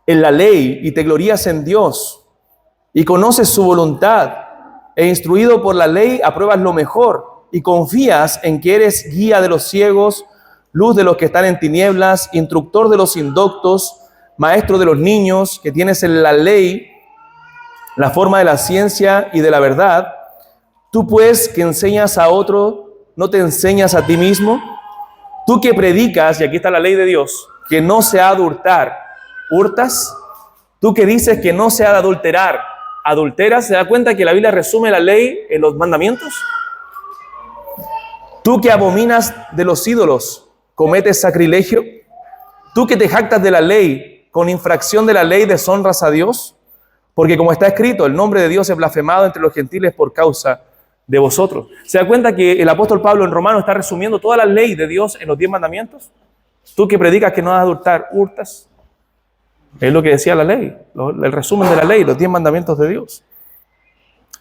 en la ley y te glorías en Dios y conoces su voluntad e instruido por la ley apruebas lo mejor y confías en que eres guía de los ciegos, luz de los que están en tinieblas, instructor de los indoctos, maestro de los niños, que tienes en la ley la forma de la ciencia y de la verdad. Tú pues que enseñas a otro, ¿no te enseñas a ti mismo? Tú que predicas, y aquí está la ley de Dios, que no se ha de hurtar, ¿hurtas? Tú que dices que no se ha de adulterar, ¿adulteras? ¿Se da cuenta que la Biblia resume la ley en los mandamientos? Tú que abominas de los ídolos, ¿cometes sacrilegio? Tú que te jactas de la ley, con infracción de la ley deshonras a Dios, porque como está escrito, el nombre de Dios es blasfemado entre los gentiles por causa de vosotros. ¿Se da cuenta que el apóstol Pablo en Romanos está resumiendo toda la ley de Dios en los 10 mandamientos? Tú que predicas que no vas a adulterar, ¿hurtas? Es lo que decía la ley, el resumen de la ley, los 10 mandamientos de Dios.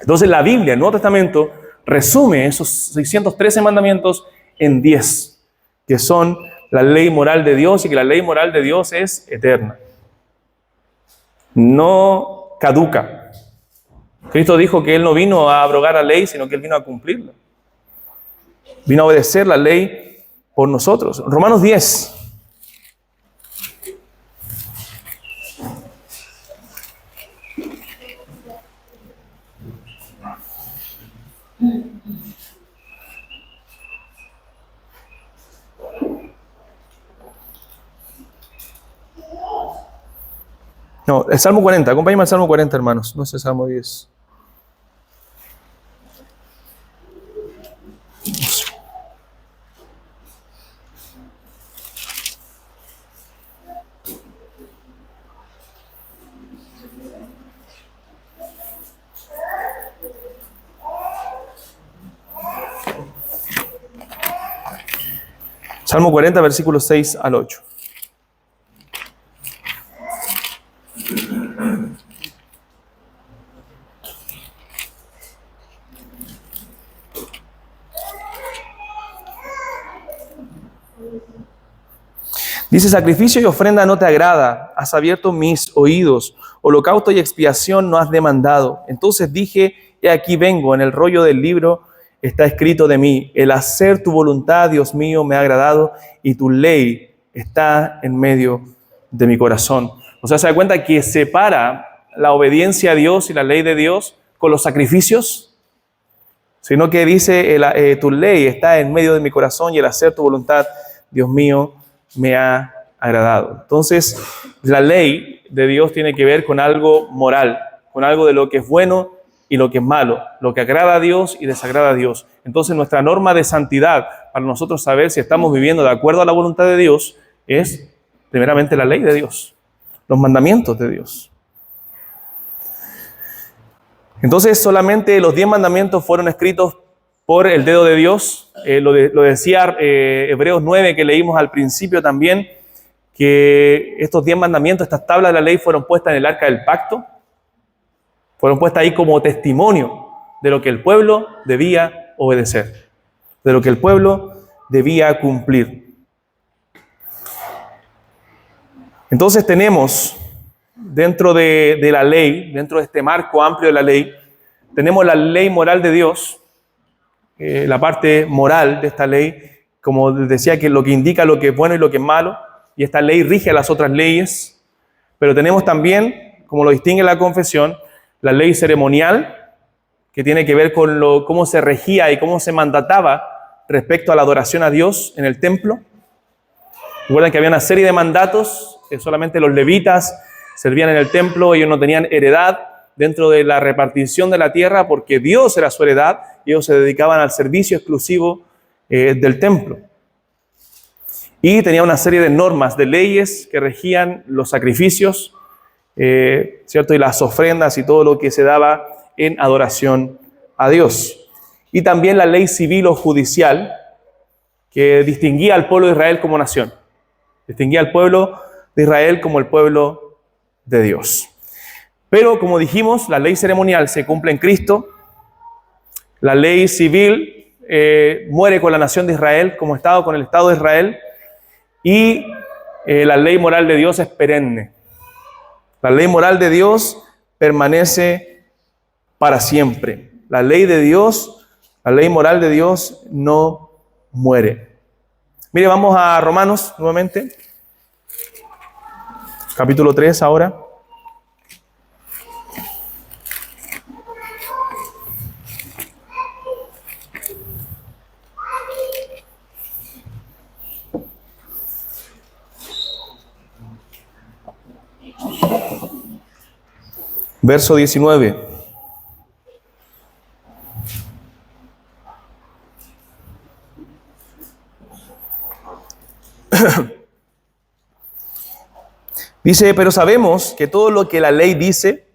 Entonces la Biblia, el Nuevo Testamento, resume esos 613 mandamientos en 10, que son la ley moral de Dios, y que la ley moral de Dios es eterna. No caduca. Cristo dijo que Él no vino a abrogar la ley, sino que Él vino a cumplirla. Vino a obedecer la ley por nosotros. Romanos 10. No, el Salmo 40. Acompáñame al Salmo 40, hermanos. No es el Salmo 10. Salmo 40, versículos 6 al 8. Dice, sacrificio y ofrenda no te agrada, has abierto mis oídos, holocausto y expiación no has demandado. Entonces dije, he aquí vengo, en el rollo del libro está escrito de mí, el hacer tu voluntad, Dios mío, me ha agradado, y tu ley está en medio de mi corazón. O sea, se da cuenta que separa la obediencia a Dios y la ley de Dios con los sacrificios, sino que dice, tu ley está en medio de mi corazón y el hacer tu voluntad, Dios mío, me ha agradado. Entonces, la ley de Dios tiene que ver con algo moral, con algo de lo que es bueno y lo que es malo, lo que agrada a Dios y desagrada a Dios. Entonces, nuestra norma de santidad para nosotros saber si estamos viviendo de acuerdo a la voluntad de Dios es primeramente la ley de Dios, los mandamientos de Dios. Entonces, solamente los 10 mandamientos fueron escritos por el dedo de Dios. Lo decía Hebreos 9, que leímos al principio también, que estos 10 mandamientos, estas tablas de la ley fueron puestas en el arca del pacto, fueron puestas ahí como testimonio de lo que el pueblo debía obedecer, de lo que el pueblo debía cumplir. Entonces tenemos dentro de la ley, dentro de este marco amplio de la ley, tenemos la ley moral de Dios, la parte moral de esta ley, como decía, que lo que indica lo que es bueno y lo que es malo, y esta ley rige a las otras leyes. Pero tenemos también, como lo distingue la confesión, la ley ceremonial, que tiene que ver con cómo se regía y cómo se mandataba respecto a la adoración a Dios en el templo. Recuerden que había una serie de mandatos, que solamente los levitas servían en el templo, ellos no tenían heredad dentro de la repartición de la tierra, porque Dios era su heredad, y ellos se dedicaban al servicio exclusivo del templo. Y tenía una serie de normas, de leyes que regían los sacrificios, ¿cierto? Y las ofrendas y todo lo que se daba en adoración a Dios. Y también la ley civil o judicial, que distinguía al pueblo de Israel como nación. Distinguía al pueblo de Israel como el pueblo de Dios. Pero, como dijimos, la ley ceremonial se cumple en Cristo. La ley civil muere con la nación de Israel, como Estado, con el Estado de Israel. Y la ley moral de Dios es perenne. La ley moral de Dios permanece para siempre. La ley de Dios, la ley moral de Dios no muere. Mire, vamos a Romanos nuevamente. Capítulo 3 ahora. Verso 19. Dice, pero sabemos que todo lo que la ley dice,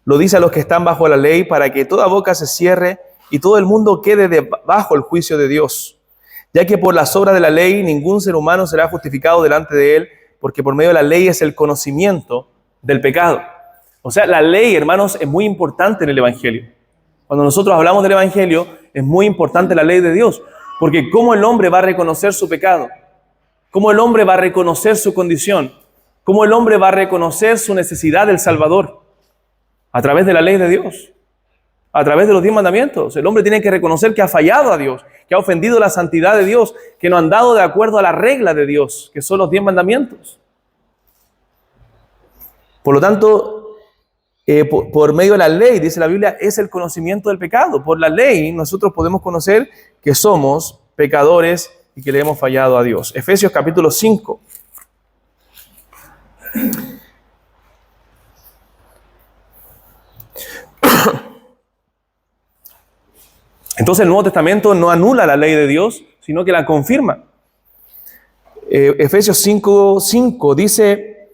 lo dice a los que están bajo la ley, para que toda boca se cierre y todo el mundo quede bajo el juicio de Dios. Ya que por las obras de la ley ningún ser humano será justificado delante de él, porque por medio de la ley es el conocimiento del pecado. O sea, la ley, hermanos, es muy importante en el Evangelio. Cuando nosotros hablamos del Evangelio, es muy importante la ley de Dios. Porque ¿cómo el hombre va a reconocer su pecado? ¿Cómo el hombre va a reconocer su condición? ¿Cómo el hombre va a reconocer su necesidad del Salvador? A través de la ley de Dios. a través de los 10 mandamientos. El hombre tiene que reconocer que ha fallado a Dios, que ha ofendido la santidad de Dios, que no han dado de acuerdo a la regla de Dios, que son los 10 mandamientos. Por lo tanto, por medio de la ley, dice la Biblia, es el conocimiento del pecado. Por la ley nosotros podemos conocer que somos pecadores y que le hemos fallado a Dios. Efesios capítulo 5. Entonces el Nuevo Testamento no anula la ley de Dios, sino que la confirma. Efesios 5:5 dice: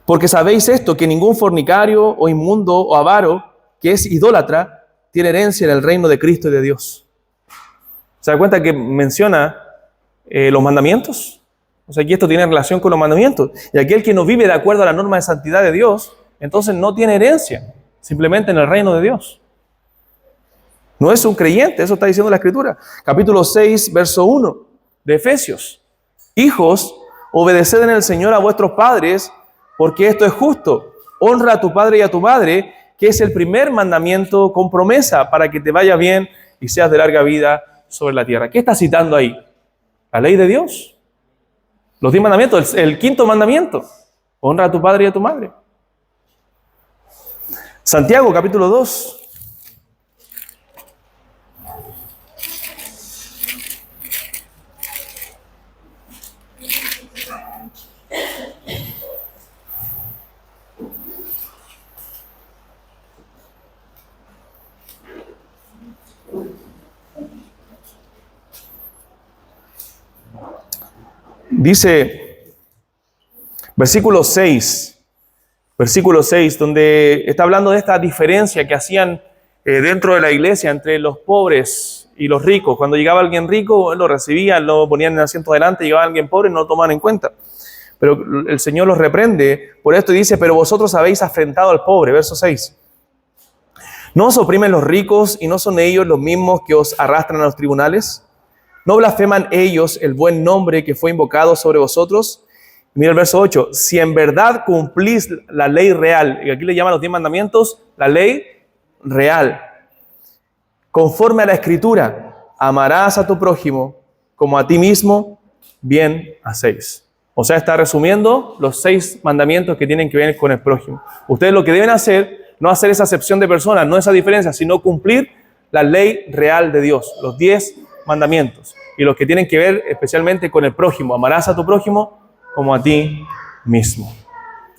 porque sabéis esto, que ningún fornicario o inmundo o avaro que es idólatra tiene herencia en el reino de Cristo y de Dios. ¿Se da cuenta que menciona los mandamientos? O sea, aquí esto tiene relación con los mandamientos. Y aquel que no vive de acuerdo a la norma de santidad de Dios, entonces no tiene herencia, simplemente en el reino de Dios. No es un creyente, eso está diciendo la Escritura. Capítulo 6, verso 1 de Efesios. Hijos, obedeced en el Señor a vuestros padres, porque esto es justo. Honra a tu padre y a tu madre, que es el primer mandamiento con promesa para que te vaya bien y seas de larga vida sobre la tierra. ¿Qué está citando ahí? La ley de Dios. Los 10 mandamientos, el quinto mandamiento. Honra a tu padre y a tu madre. Santiago, capítulo 2. Dice, versículo 6, donde está hablando de esta diferencia que hacían dentro de la iglesia entre los pobres y los ricos. Cuando llegaba alguien rico, lo recibían, lo ponían en el asiento delante, llegaba alguien pobre y no lo tomaban en cuenta. Pero el Señor los reprende por esto y dice: pero vosotros habéis afrentado al pobre, verso 6. ¿No os oprimen los ricos y no son ellos los mismos que os arrastran a los tribunales? ¿No blasfeman ellos el buen nombre que fue invocado sobre vosotros? Mira el verso 8. Si en verdad cumplís la ley real, y aquí le llaman los 10 mandamientos, la ley real, conforme a la Escritura, amarás a tu prójimo como a ti mismo, bien hacéis. O sea, está resumiendo los 6 mandamientos que tienen que ver con el prójimo. Ustedes lo que deben hacer, no hacer esa acepción de personas, no esa diferencia, sino cumplir la ley real de Dios, los 10 mandamientos, y los que tienen que ver especialmente con el prójimo. Amarás a tu prójimo como a ti mismo.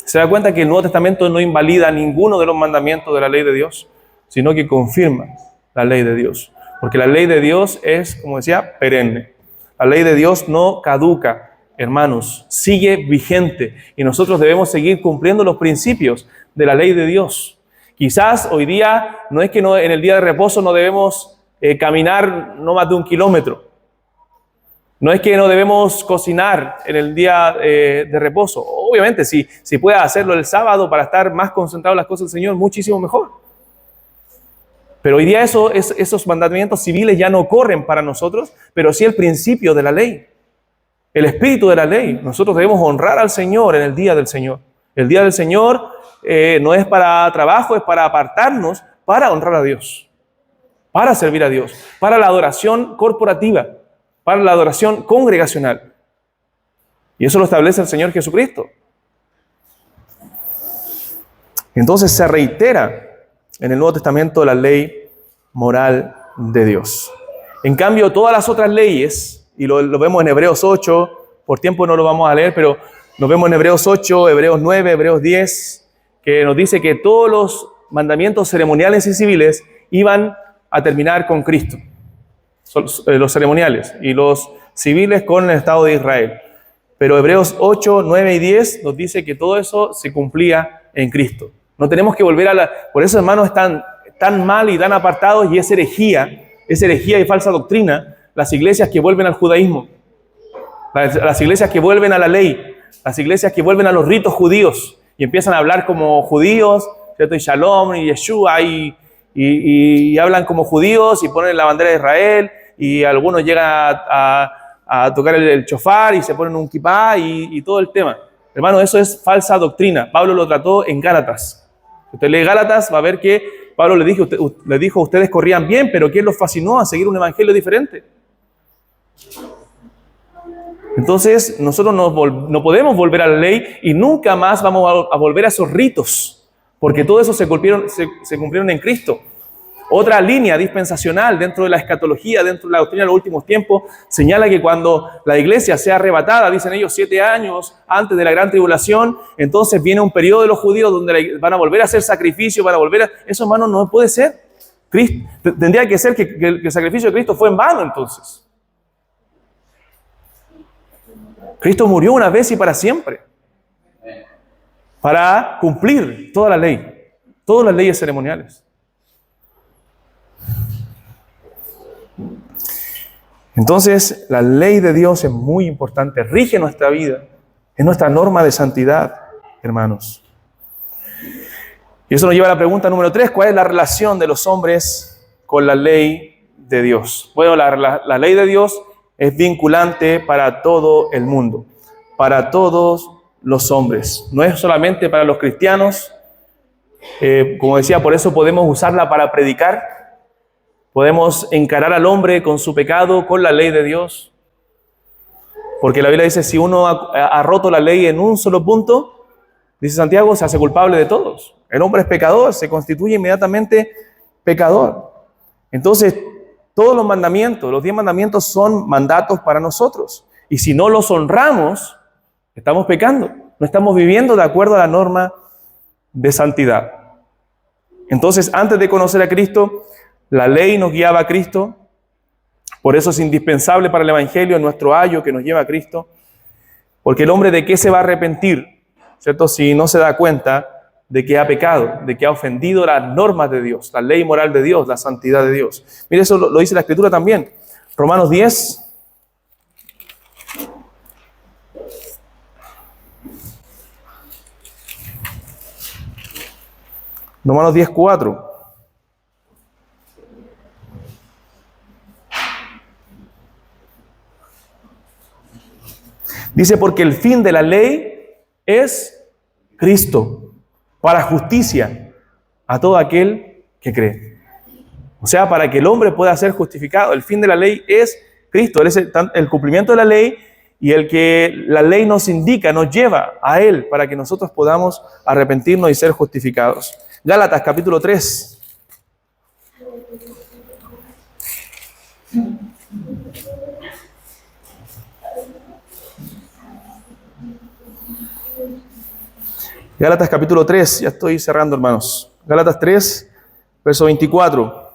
¿Se da cuenta que el Nuevo Testamento no invalida ninguno de los mandamientos de la ley de Dios, sino que confirma la ley de Dios? Porque la ley de Dios es, como decía, perenne. La ley de Dios no caduca, hermanos, sigue vigente, y nosotros debemos seguir cumpliendo los principios de la ley de Dios. Quizás hoy día, no es que en el día de reposo no debemos caminar no más de 1 kilómetro. No es que no debemos cocinar en el día de reposo. Obviamente, si puede hacerlo el sábado para estar más concentrado en las cosas del Señor, muchísimo mejor. Pero hoy día esos mandamientos civiles ya no corren para nosotros, pero sí el principio de la ley, el espíritu de la ley. Nosotros debemos honrar al Señor en el día del Señor. El día del Señor no es para trabajo, es para apartarnos, para honrar a Dios, para servir a Dios, para la adoración corporativa, para la adoración congregacional. Y eso lo establece el Señor Jesucristo. Entonces se reitera en el Nuevo Testamento la ley moral de Dios. En cambio, todas las otras leyes, y lo vemos en Hebreos 8, por tiempo no lo vamos a leer, pero lo vemos en Hebreos 8, Hebreos 9, Hebreos 10, que nos dice que todos los mandamientos ceremoniales y civiles iban a terminar con Cristo. Los ceremoniales y los civiles con el Estado de Israel. Pero Hebreos 8, 9 y 10 nos dice que todo eso se cumplía en Cristo. No tenemos que volver Por eso, hermanos, están tan mal y tan apartados, y es herejía y falsa doctrina las iglesias que vuelven al judaísmo, las iglesias que vuelven a la ley, las iglesias que vuelven a los ritos judíos y empiezan a hablar como judíos, ¿cierto? Y Shalom y Yeshua y hablan como judíos y ponen la bandera de Israel, y algunos llegan a tocar el chofar y se ponen un kipá y todo el tema. Hermano, eso es falsa doctrina. Pablo lo trató en Gálatas. Usted lee Gálatas, va a ver que Pablo le dijo, ustedes corrían bien, pero ¿quién los fascinó a seguir un evangelio diferente? Entonces, nosotros no podemos volver a la ley y nunca más vamos a volver a esos ritos, porque todo eso se cumplieron en Cristo. Otra línea dispensacional dentro de la escatología, dentro de la doctrina de los últimos tiempos, señala que cuando la iglesia sea arrebatada, dicen ellos 7 años antes de la gran tribulación, entonces viene un periodo de los judíos donde van a volver a hacer sacrificio, Eso, hermano, no puede ser. Tendría que ser que el sacrificio de Cristo fue en vano, entonces. Cristo murió una vez y para siempre, para cumplir toda la ley, todas las leyes ceremoniales. Entonces, la ley de Dios es muy importante, rige nuestra vida, es nuestra norma de santidad, hermanos. Y eso nos lleva a la pregunta número 3, ¿cuál es la relación de los hombres con la ley de Dios? Bueno, la ley de Dios es vinculante para todo el mundo, para todos los hombres. No es solamente para los cristianos, como decía, por eso podemos usarla para predicar. Podemos encarar al hombre con su pecado, con la ley de Dios. Porque la Biblia dice, si uno ha roto la ley en un solo punto, dice Santiago, se hace culpable de todos. El hombre es pecador, se constituye inmediatamente pecador. Entonces, todos los mandamientos, los 10 mandamientos son mandatos para nosotros. Y si no los honramos, estamos pecando. No estamos viviendo de acuerdo a la norma de santidad. Entonces, antes de conocer a Cristo, la ley nos guiaba a Cristo, por eso es indispensable para el Evangelio, nuestro ayo que nos lleva a Cristo, porque el hombre, ¿de qué se va a arrepentir? ¿Cierto? Si no se da cuenta de que ha pecado, de que ha ofendido las normas de Dios, la ley moral de Dios, la santidad de Dios. Mire, eso lo dice la Escritura también. Romanos 10. Romanos 10:4. Dice, porque el fin de la ley es Cristo, para justicia a todo aquel que cree. O sea, para que el hombre pueda ser justificado, el fin de la ley es Cristo. Él es el cumplimiento de la ley y el que la ley nos indica, nos lleva a Él para que nosotros podamos arrepentirnos y ser justificados. Gálatas capítulo 3. Gálatas capítulo 3, ya estoy cerrando, hermanos. Gálatas 3, verso 24.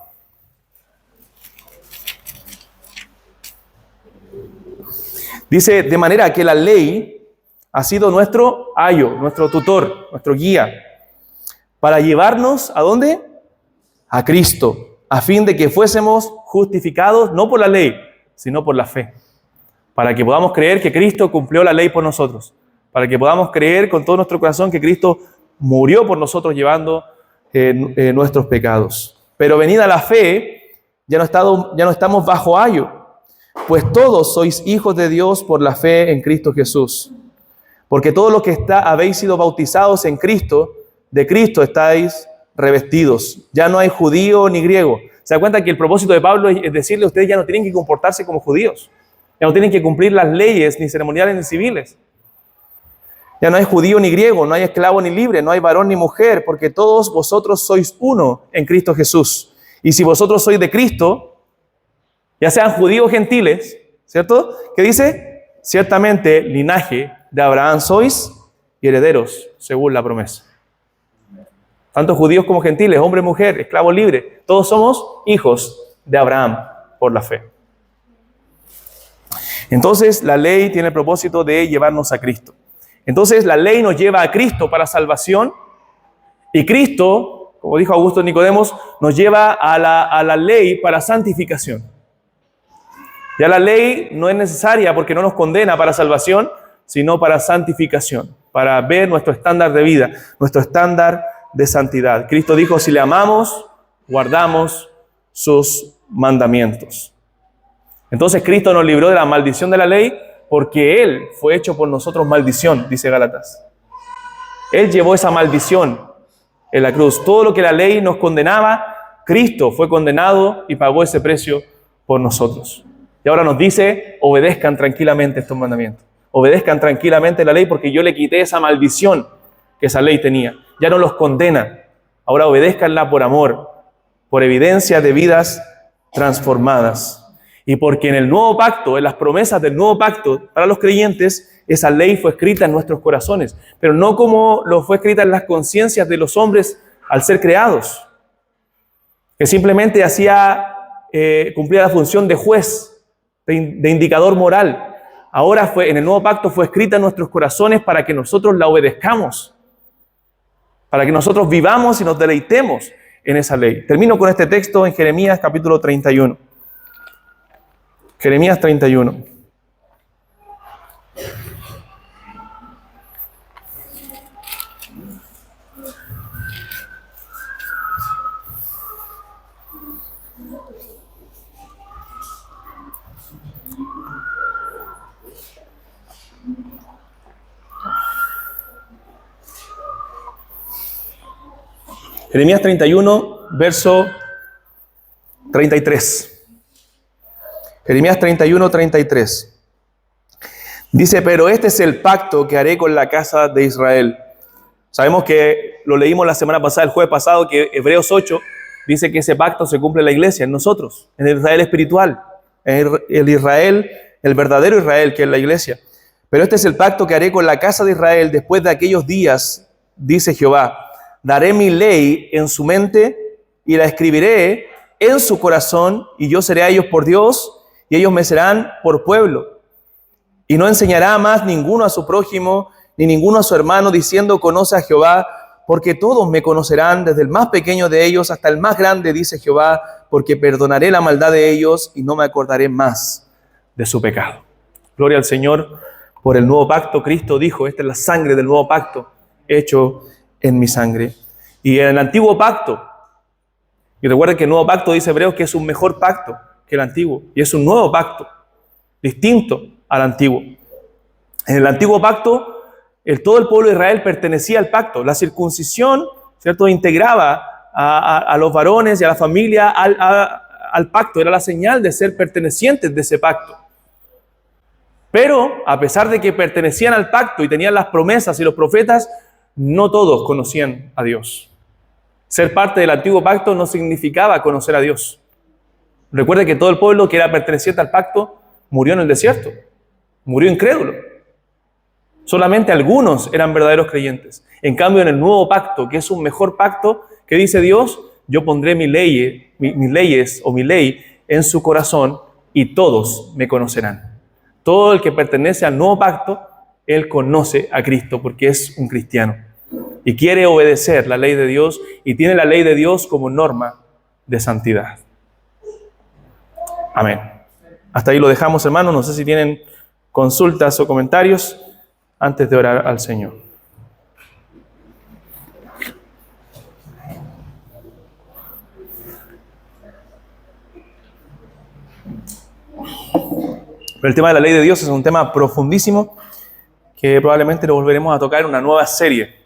Dice, de manera que la ley ha sido nuestro ayo, nuestro tutor, nuestro guía, para llevarnos, ¿a dónde? A Cristo, a fin de que fuésemos justificados, no por la ley, sino por la fe. Para que podamos creer que Cristo cumplió la ley por nosotros. Para que podamos creer con todo nuestro corazón que Cristo murió por nosotros llevando nuestros pecados. Pero venida la fe, ya no estamos bajo ayo, pues todos sois hijos de Dios por la fe en Cristo Jesús. Porque todos los que habéis sido bautizados en Cristo, de Cristo estáis revestidos. Ya no hay judío ni griego. ¿Se da cuenta que el propósito de Pablo es decirle a ustedes ya no tienen que comportarse como judíos? Ya no tienen que cumplir las leyes ni ceremoniales ni civiles. Ya no hay judío ni griego, no hay esclavo ni libre, no hay varón ni mujer, porque todos vosotros sois uno en Cristo Jesús. Y si vosotros sois de Cristo, ya sean judíos o gentiles, ¿cierto? ¿Qué dice? Ciertamente, linaje de Abraham sois y herederos, según la promesa. Tanto judíos como gentiles, hombre, mujer, esclavo, libre, todos somos hijos de Abraham por la fe. Entonces, la ley tiene el propósito de llevarnos a Cristo. Entonces, la ley nos lleva a Cristo para salvación y Cristo, como dijo Augusto Nicodemos, nos lleva a la ley para santificación. Ya la ley no es necesaria porque no nos condena para salvación, sino para santificación, para ver nuestro estándar de vida, nuestro estándar de santidad. Cristo dijo, si le amamos, guardamos sus mandamientos. Entonces, Cristo nos libró de la maldición de la ley, porque Él fue hecho por nosotros maldición, dice Gálatas. Él llevó esa maldición en la cruz. Todo lo que la ley nos condenaba, Cristo fue condenado y pagó ese precio por nosotros. Y ahora nos dice, obedezcan tranquilamente estos mandamientos. Obedezcan tranquilamente la ley porque yo le quité esa maldición que esa ley tenía. Ya no los condena. Ahora obedézcanla por amor, por evidencia de vidas transformadas. Y porque en el nuevo pacto, en las promesas del nuevo pacto para los creyentes, esa ley fue escrita en nuestros corazones, pero no como lo fue escrita en las conciencias de los hombres al ser creados, que simplemente cumplía la función de juez, de indicador moral. Ahora en el nuevo pacto fue escrita en nuestros corazones para que nosotros la obedezcamos, para que nosotros vivamos y nos deleitemos en esa ley. Termino con este texto en Jeremías capítulo 31. Jeremías 31. Jeremías 31, verso 33. Jeremías 31, 33. Dice, pero este es el pacto que haré con la casa de Israel. Sabemos que lo leímos la semana pasada, el jueves pasado, que Hebreos 8 dice que ese pacto se cumple en la iglesia, en nosotros, en el Israel espiritual, en el Israel, el verdadero Israel, que es la iglesia. Pero este es el pacto que haré con la casa de Israel después de aquellos días, dice Jehová. Daré mi ley en su mente y la escribiré en su corazón, y yo seré a ellos por Dios, y ellos me serán por pueblo. Y no enseñará más ninguno a su prójimo, ni ninguno a su hermano, diciendo, conoce a Jehová, porque todos me conocerán, desde el más pequeño de ellos hasta el más grande, dice Jehová, porque perdonaré la maldad de ellos y no me acordaré más de su pecado. Gloria al Señor por el nuevo pacto. Cristo dijo, esta es la sangre del nuevo pacto, hecho en mi sangre. Y en el antiguo pacto, y recuerden que el nuevo pacto, dice Hebreos, que es un mejor pacto que el antiguo, y es un nuevo pacto, distinto al antiguo. En el antiguo pacto, todo el pueblo de Israel pertenecía al pacto. La circuncisión, ¿cierto?, integraba a los varones y a la familia al pacto, era la señal de ser pertenecientes de ese pacto. Pero, a pesar de que pertenecían al pacto y tenían las promesas y los profetas, no todos conocían a Dios. Ser parte del antiguo pacto no significaba conocer a Dios. Recuerde que todo el pueblo que era perteneciente al pacto murió en el desierto, murió incrédulo. Solamente algunos eran verdaderos creyentes. En cambio, en el nuevo pacto, que es un mejor pacto, que dice Dios, yo pondré mis leyes o mi ley en su corazón y todos me conocerán. Todo el que pertenece al nuevo pacto, él conoce a Cristo porque es un cristiano y quiere obedecer la ley de Dios y tiene la ley de Dios como norma de santidad. Amén. Hasta ahí lo dejamos, hermanos. No sé si tienen consultas o comentarios antes de orar al Señor. Pero el tema de la ley de Dios es un tema profundísimo que probablemente lo volveremos a tocar en una nueva serie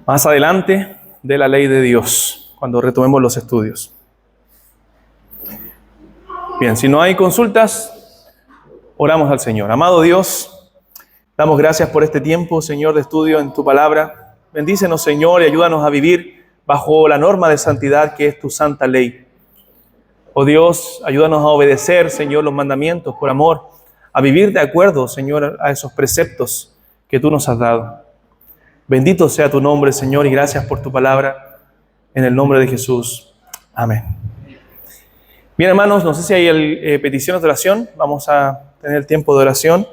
más adelante de la ley de Dios, cuando retomemos los estudios. Bien, si no hay consultas, oramos al Señor. Amado Dios, damos gracias por este tiempo, Señor, de estudio en tu palabra. Bendícenos, Señor, y ayúdanos a vivir bajo la norma de santidad que es tu santa ley. Oh Dios, ayúdanos a obedecer, Señor, los mandamientos por amor, a vivir de acuerdo, Señor, a esos preceptos que tú nos has dado. Bendito sea tu nombre, Señor, y gracias por tu palabra. En el nombre de Jesús. Amén. Bien, hermanos, no sé si hay peticiones de oración. Vamos a tener el tiempo de oración.